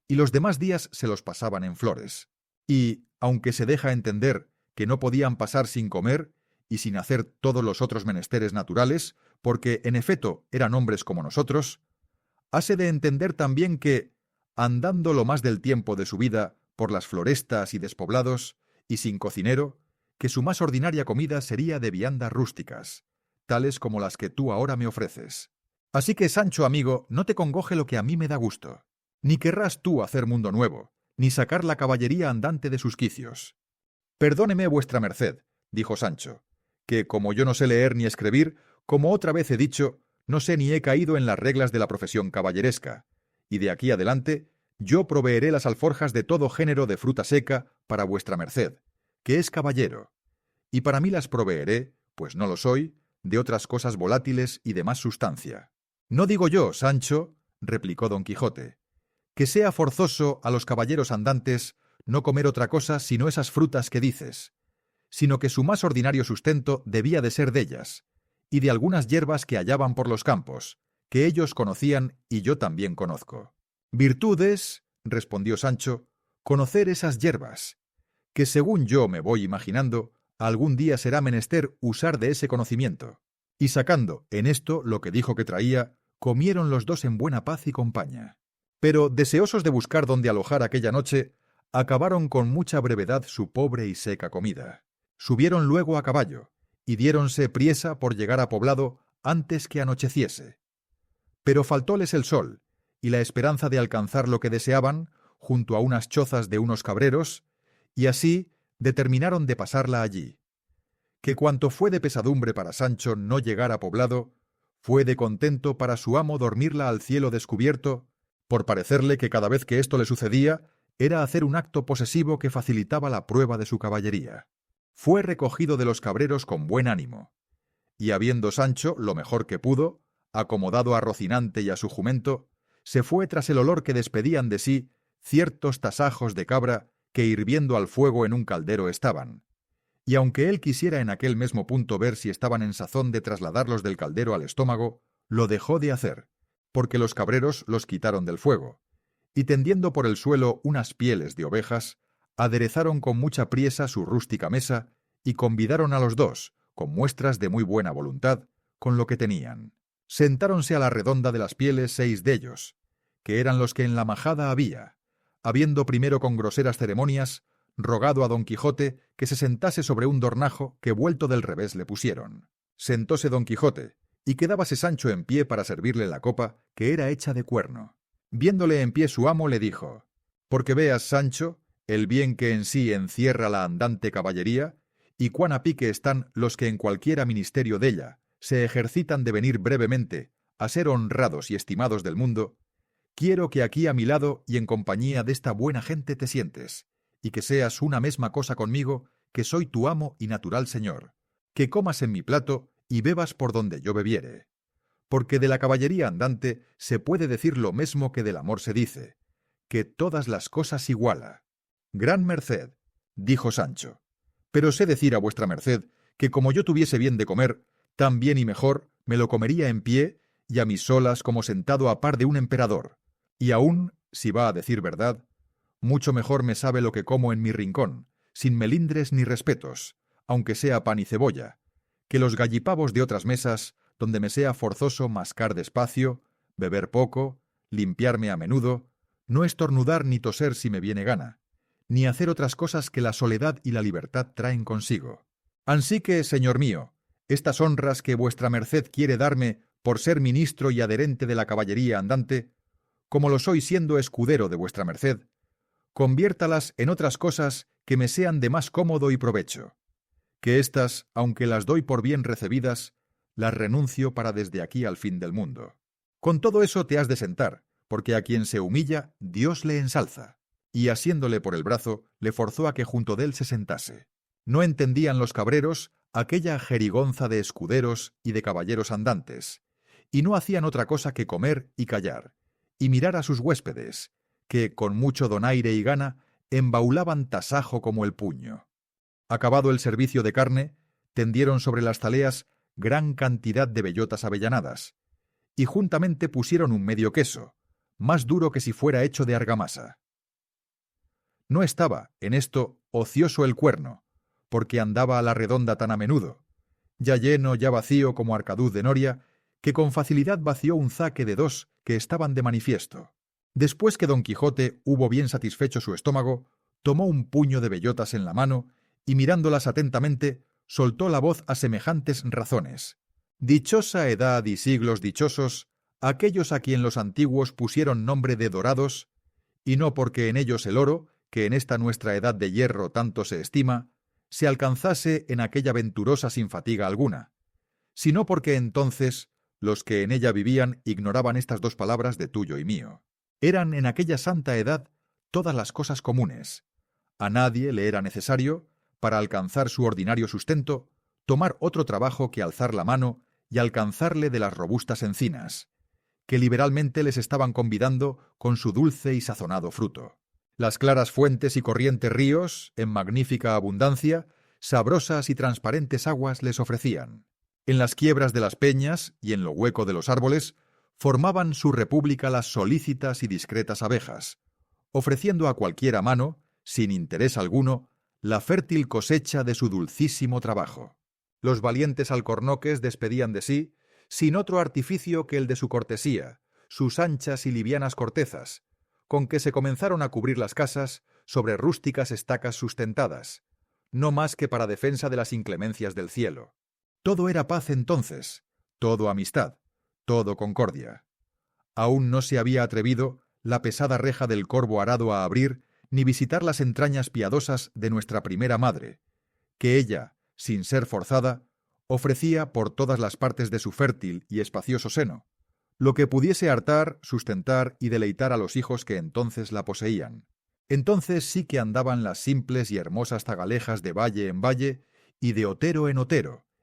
y los demás días se los pasaban en flores. Y, aunque se deja entender que no podían pasar sin comer y sin hacer todos los otros menesteres naturales, porque en efecto eran hombres como nosotros, hase de entender también que, andando lo más del tiempo de su vida por las florestas y despoblados, y sin cocinero, que su más ordinaria comida sería de viandas rústicas, tales como las que tú ahora me ofreces. Así que, Sancho amigo, no te congoje lo que a mí me da gusto, ni querrás tú hacer mundo nuevo, ni sacar la caballería andante de sus quicios. —Perdóneme vuestra merced —dijo Sancho—, que como yo no sé leer ni escribir, como otra vez he dicho, no sé ni he caído en las reglas de la profesión caballeresca, y de aquí adelante yo proveeré las alforjas de todo género de fruta seca para vuestra merced, que es caballero, y para mí las proveeré, pues no lo soy, de otras cosas volátiles y de más sustancia. No digo yo, Sancho —replicó don Quijote—, que sea forzoso a los caballeros andantes no comer otra cosa sino esas frutas que dices, sino que su más ordinario sustento debía de ser dellas, y de algunas hierbas que hallaban por los campos, que ellos conocían y yo también conozco. —Virtudes —respondió Sancho—, conocer esas hierbas, que según yo me voy imaginando, algún día será menester usar de ese conocimiento. Y sacando en esto lo que dijo que traía, comieron los dos en buena paz y compañía. Pero, deseosos de buscar dónde alojar aquella noche, acabaron con mucha brevedad su pobre y seca comida. Subieron luego a caballo, y diéronse priesa por llegar a poblado antes que anocheciese. Pero faltóles el sol, y la esperanza de alcanzar lo que deseaban, junto a unas chozas de unos cabreros, y así determinaron de pasarla allí. Que cuanto fue de pesadumbre para Sancho no llegar a poblado, Fue de contento para su amo dormirla al cielo descubierto, por parecerle que cada vez que esto le sucedía, era hacer un acto posesivo que facilitaba la prueba de su caballería. Fue recogido de los cabreros con buen ánimo, y habiendo Sancho, lo mejor que pudo, acomodado a Rocinante y a su jumento, se fue tras el olor que despedían de sí ciertos tasajos de cabra que hirviendo al fuego en un caldero estaban. Y aunque él quisiera en aquel mismo punto ver si estaban en sazón de trasladarlos del caldero al estómago, lo dejó de hacer, porque los cabreros los quitaron del fuego, y tendiendo por el suelo unas pieles de ovejas, aderezaron con mucha priesa su rústica mesa y convidaron a los dos, con muestras de muy buena voluntad, con lo que tenían. Sentáronse a la redonda de las pieles 6 de ellos, que eran los que en la majada había, habiendo primero con groseras ceremonias rogado a Don Quijote que se sentase sobre un dornajo que vuelto del revés le pusieron. Sentóse Don Quijote, y quedábase Sancho en pie para servirle la copa, que era hecha de cuerno. Viéndole en pie su amo le dijo: «Porque veas, Sancho, el bien que en sí encierra la andante caballería, y cuán a pique están los que en cualquiera ministerio della se ejercitan de venir brevemente a ser honrados y estimados del mundo, quiero que aquí a mi lado y en compañía desta buena gente te sientes, y que seas una mesma cosa conmigo, que soy tu amo y natural señor, que comas en mi plato y bebas por donde yo bebiere. Porque de la caballería andante se puede decir lo mesmo que del amor se dice, que todas las cosas iguala». «Gran merced», dijo Sancho, «pero sé decir a vuestra merced que como yo tuviese bien de comer, tan bien y mejor me lo comería en pie y a mis solas como sentado a par de un emperador, y aún, si va a decir verdad, mucho mejor me sabe lo que como en mi rincón, sin melindres ni respetos, aunque sea pan y cebolla, que los gallipavos de otras mesas, donde me sea forzoso mascar despacio, beber poco, limpiarme a menudo, no estornudar ni toser si me viene gana, ni hacer otras cosas que la soledad y la libertad traen consigo. Ansí que, señor mío, estas honras que vuestra merced quiere darme por ser ministro y adherente de la caballería andante, como lo soy siendo escudero de vuestra merced, conviértalas en otras cosas que me sean de más cómodo y provecho, que éstas, aunque las doy por bien recebidas, las renuncio para desde aquí al fin del mundo. Con todo eso te has de sentar, porque a quien se humilla, Dios le ensalza. Y asiéndole por el brazo, le forzó a que junto de él se sentase. No entendían los cabreros aquella jerigonza de escuderos y de caballeros andantes, y no hacían otra cosa que comer y callar, y mirar a sus huéspedes, que, con mucho donaire y gana, embaulaban tasajo como el puño. Acabado el servicio de carne, tendieron sobre las zaleas gran cantidad de bellotas avellanadas, y juntamente pusieron un medio queso, más duro que si fuera hecho de argamasa. No estaba, en esto, ocioso el cuerno, porque andaba a la redonda tan a menudo, ya lleno, ya vacío como arcaduz de noria, que con facilidad vació un zaque de 2 que estaban de manifiesto. Después que Don Quijote hubo bien satisfecho su estómago, tomó un puño de bellotas en la mano y mirándolas atentamente, soltó la voz a semejantes razones. «Dichosa edad y siglos dichosos, aquellos a quien los antiguos pusieron nombre de dorados, y no porque en ellos el oro, que en esta nuestra edad de hierro tanto se estima, se alcanzase en aquella venturosa sin fatiga alguna, sino porque entonces los que en ella vivían ignoraban estas 2 palabras de tuyo y mío. Eran en aquella santa edad todas las cosas comunes. A nadie le era necesario, para alcanzar su ordinario sustento, tomar otro trabajo que alzar la mano y alcanzarle de las robustas encinas, que liberalmente les estaban convidando con su dulce y sazonado fruto. Las claras fuentes y corrientes ríos, en magnífica abundancia, sabrosas y transparentes aguas les ofrecían. En las quiebras de las peñas y en lo hueco de los árboles, formaban su república las solícitas y discretas abejas, ofreciendo a cualquiera mano, sin interés alguno, la fértil cosecha de su dulcísimo trabajo. Los valientes alcornoques despedían de sí, sin otro artificio que el de su cortesía, sus anchas y livianas cortezas, con que se comenzaron a cubrir las casas sobre rústicas estacas sustentadas, no más que para defensa de las inclemencias del cielo. Todo era paz entonces, todo amistad, todo concordia. Aún no se había atrevido la pesada reja del corvo arado a abrir, ni visitar las entrañas piadosas de nuestra primera madre, que ella, sin ser forzada, Ofrecía por todas las partes de su fértil y espacioso seno, lo que pudiese hartar, sustentar y deleitar a los hijos que entonces la poseían. Entonces sí que andaban las simples y hermosas zagalejas de valle en valle y de otero,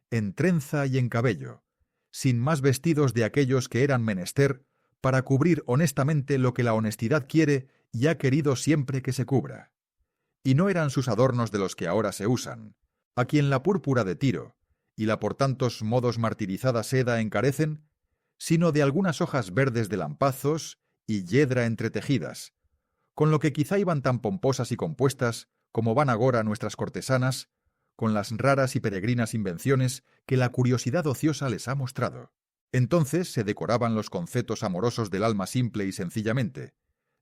en trenza y en cabello, sin más vestidos de aquellos que eran menester para cubrir honestamente lo que la honestidad quiere y ha querido siempre que se cubra. Y no eran sus adornos de los que ahora se usan, a quien la púrpura de Tiro y la por tantos modos martirizada seda encarecen, sino de algunas hojas verdes de lampazos y yedra entretejidas, con lo que quizá iban tan pomposas y compuestas como van agora nuestras cortesanas, con las raras y peregrinas invenciones que la curiosidad ociosa les ha mostrado. Entonces se decoraban los concetos amorosos del alma simple y sencillamente,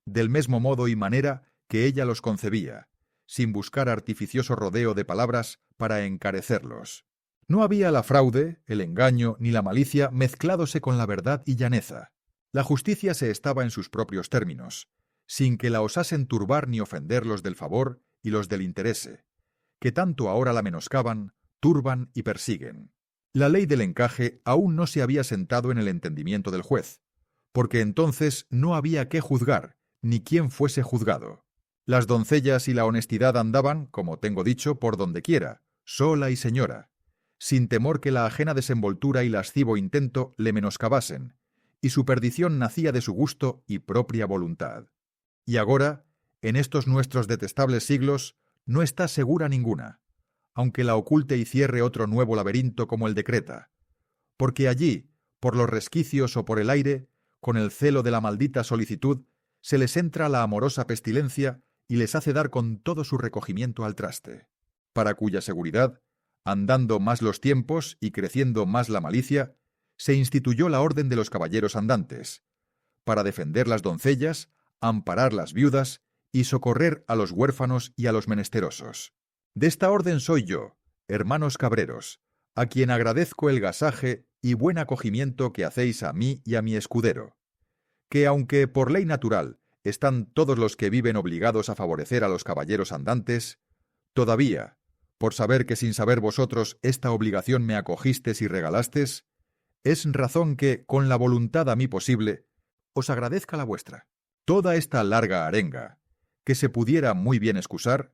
del mismo modo y manera que ella los concebía, sin buscar artificioso rodeo de palabras para encarecerlos. No había la fraude, el engaño ni la malicia mezcládose con la verdad y llaneza. La justicia se estaba en sus propios términos, sin que la osasen turbar ni ofender los del favor y los del interese, que tanto ahora la menoscaban, turban y persiguen. La ley del encaje aún no se había sentado en el entendimiento del juez, porque entonces no había qué juzgar, ni quién fuese juzgado. Las doncellas y la honestidad andaban, como tengo dicho, por donde quiera, sola y señora, sin temor que la ajena desenvoltura y lascivo intento le menoscabasen, y su perdición nacía de su gusto y propia voluntad. Y agora, en estos nuestros detestables siglos, no está segura ninguna, aunque la oculte y cierre otro nuevo laberinto como el de Creta, porque allí, por los resquicios o por el aire, con el celo de la maldita solicitud, se les entra la amorosa pestilencia y les hace dar con todo su recogimiento al traste, para cuya seguridad, andando más los tiempos y creciendo más la malicia, se instituyó la orden de los caballeros andantes, para defender las doncellas, amparar las viudas y socorrer a los huérfanos y a los menesterosos. De esta orden soy yo, hermanos cabreros, a quien agradezco el gasaje y buen acogimiento que hacéis a mí y a mi escudero, que aunque por ley natural están todos los que viven obligados a favorecer a los caballeros andantes, todavía, por saber que sin saber vosotros esta obligación me acogistes y regalastes, es razón que, con la voluntad a mí posible, os agradezca la vuestra. Toda esta larga arenga, que se pudiera muy bien excusar,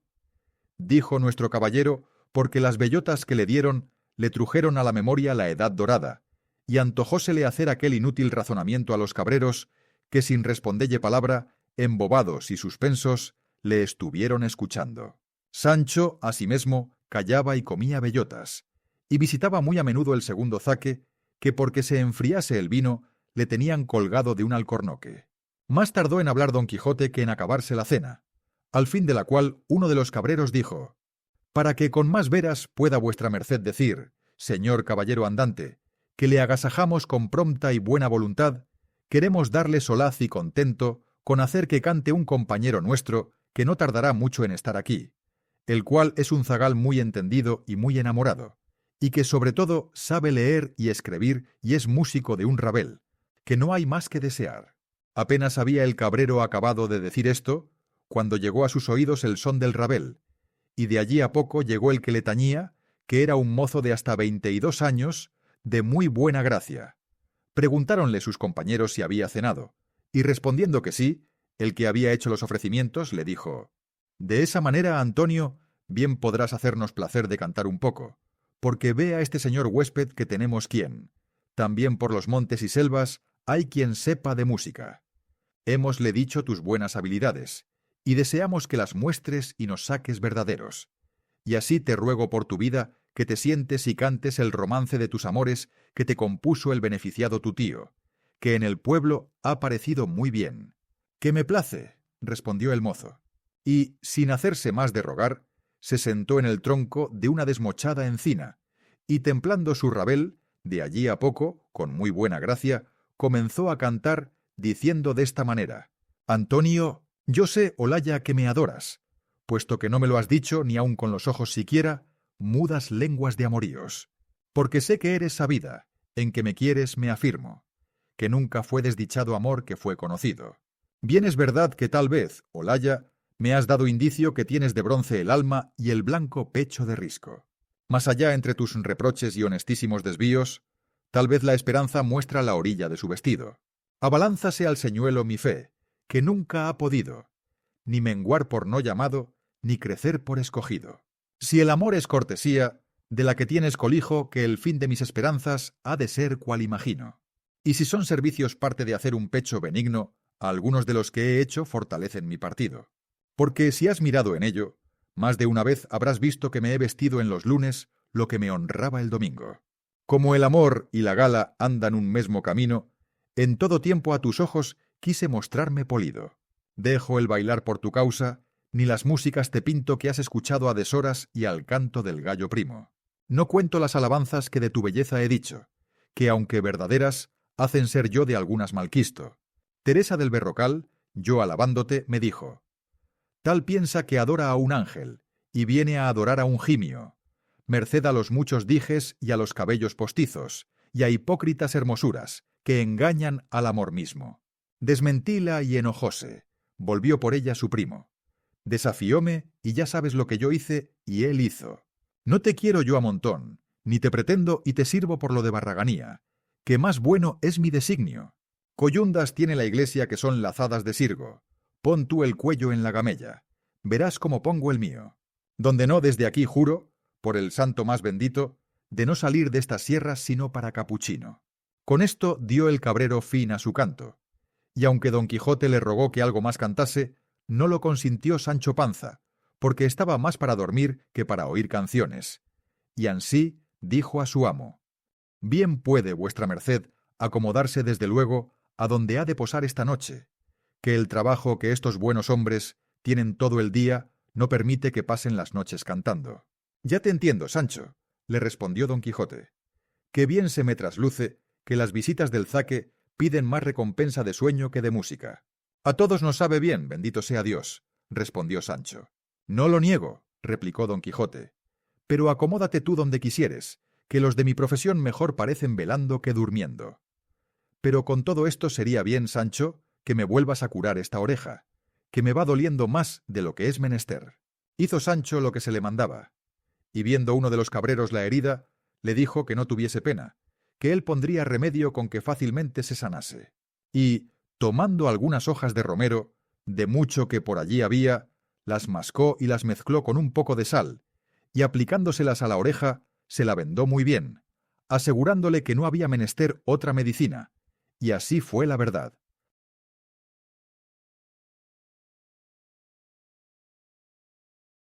dijo nuestro caballero, porque las bellotas que le dieron le trujeron a la memoria la edad dorada, y antojósele hacer aquel inútil razonamiento a los cabreros, que sin respondelle palabra, embobados y suspensos, le estuvieron escuchando. Sancho, asimesmo, callaba y comía bellotas, y visitaba muy a menudo el segundo zaque, que porque se enfriase el vino, le tenían colgado de un alcornoque. Más tardó en hablar Don Quijote que en acabarse la cena, al fin de la cual uno de los cabreros dijo: «Para que con más veras pueda vuestra merced decir, señor caballero andante, que le agasajamos con prompta y buena voluntad, queremos darle solaz y contento con hacer que cante un compañero nuestro que no tardará mucho en estar aquí, el cual es un zagal muy entendido y muy enamorado, y que sobre todo sabe leer y escribir y es músico de un rabel, que no hay más que desear». Apenas había el cabrero acabado de decir esto, cuando llegó a sus oídos el son del rabel, y de allí a poco llegó el que le tañía, que era un mozo de hasta 22 años, de muy buena gracia. Preguntáronle sus compañeros si había cenado, y respondiendo que sí, el que había hecho los ofrecimientos le dijo: «De esa manera, Antonio, bien podrás hacernos placer de cantar un poco, porque ve a este señor huésped que tenemos quien, también por los montes y selvas, hay quien sepa de música. Hémosle dicho tus buenas habilidades, y deseamos que las muestres y nos saques verdaderos. Y así te ruego por tu vida que te sientes y cantes el romance de tus amores que te compuso el beneficiado tu tío, que en el pueblo ha parecido muy bien». «Que me place», respondió el mozo, y, sin hacerse más de rogar, se sentó en el tronco de una desmochada encina, y templando su rabel, de allí a poco, con muy buena gracia, comenzó a cantar, diciendo de esta manera: «Antonio, yo sé, Olalla, que me adoras, puesto que no me lo has dicho ni aun con los ojos siquiera, mudas lenguas de amoríos, porque sé que eres sabida, en que me quieres me afirmo, que nunca fue desdichado amor que fue conocido. Bien es verdad que tal vez, Olalla, me has dado indicio que tienes de bronce el alma y el blanco pecho de risco. Más allá entre tus reproches y honestísimos desvíos, tal vez la esperanza muestra la orilla de su vestido. Abalánzase al señuelo mi fe, que nunca ha podido, ni menguar por no llamado, ni crecer por escogido. Si el amor es cortesía, de la que tienes colijo que el fin de mis esperanzas ha de ser cual imagino. Y si son servicios parte de hacer un pecho benigno, algunos de los que he hecho fortalecen mi partido. Porque si has mirado en ello, más de una vez habrás visto que me he vestido en los lunes lo que me honraba el domingo. Como el amor y la gala andan un mesmo camino, en todo tiempo a tus ojos quise mostrarme polido. Dejo el bailar por tu causa, ni las músicas te pinto que has escuchado a deshoras y al canto del gallo primo. No cuento las alabanzas que de tu belleza he dicho, que aunque verdaderas, hacen ser yo de algunas malquisto. Teresa del Berrocal, yo alabándote, me dijo: tal piensa que adora a un ángel, y viene a adorar a un gimio, merced a los muchos dijes y a los cabellos postizos, y a hipócritas hermosuras, que engañan al amor mismo. Desmentíla y enojóse, volvió por ella su primo. Desafióme, y ya sabes lo que yo hice, y él hizo. No te quiero yo a montón, ni te pretendo y te sirvo por lo de Barraganía, que más bueno es mi designio. Coyundas tiene la iglesia que son lazadas de sirgo. Pon tú el cuello en la gamella, verás cómo pongo el mío. Donde no desde aquí juro, por el santo más bendito, de no salir de estas sierras sino para capuchino. Con esto dio el cabrero fin a su canto, y aunque Don Quijote le rogó que algo más cantase, no lo consintió Sancho Panza, porque estaba más para dormir que para oír canciones. Y ansí dijo a su amo: bien puede vuestra merced acomodarse desde luego a donde ha de posar esta noche, que el trabajo que estos buenos hombres tienen todo el día no permite que pasen las noches cantando. Ya te entiendo, Sancho, le respondió Don Quijote, que bien se me trasluce que las visitas del zaque piden más recompensa de sueño que de música. A todos nos sabe bien, bendito sea Dios, respondió Sancho. No lo niego, replicó Don Quijote, pero acomódate tú donde quisieres, que los de mi profesión mejor parecen velando que durmiendo. Pero con todo esto sería bien, Sancho, que me vuelvas a curar esta oreja, que me va doliendo más de lo que es menester. Hizo Sancho lo que se le mandaba, y viendo uno de los cabreros la herida, le dijo que no tuviese pena, que él pondría remedio con que fácilmente se sanase. Y, tomando algunas hojas de romero, de mucho que por allí había, las mascó y las mezcló con un poco de sal, y aplicándoselas a la oreja, se la vendó muy bien, asegurándole que no había menester otra medicina, y así fue la verdad.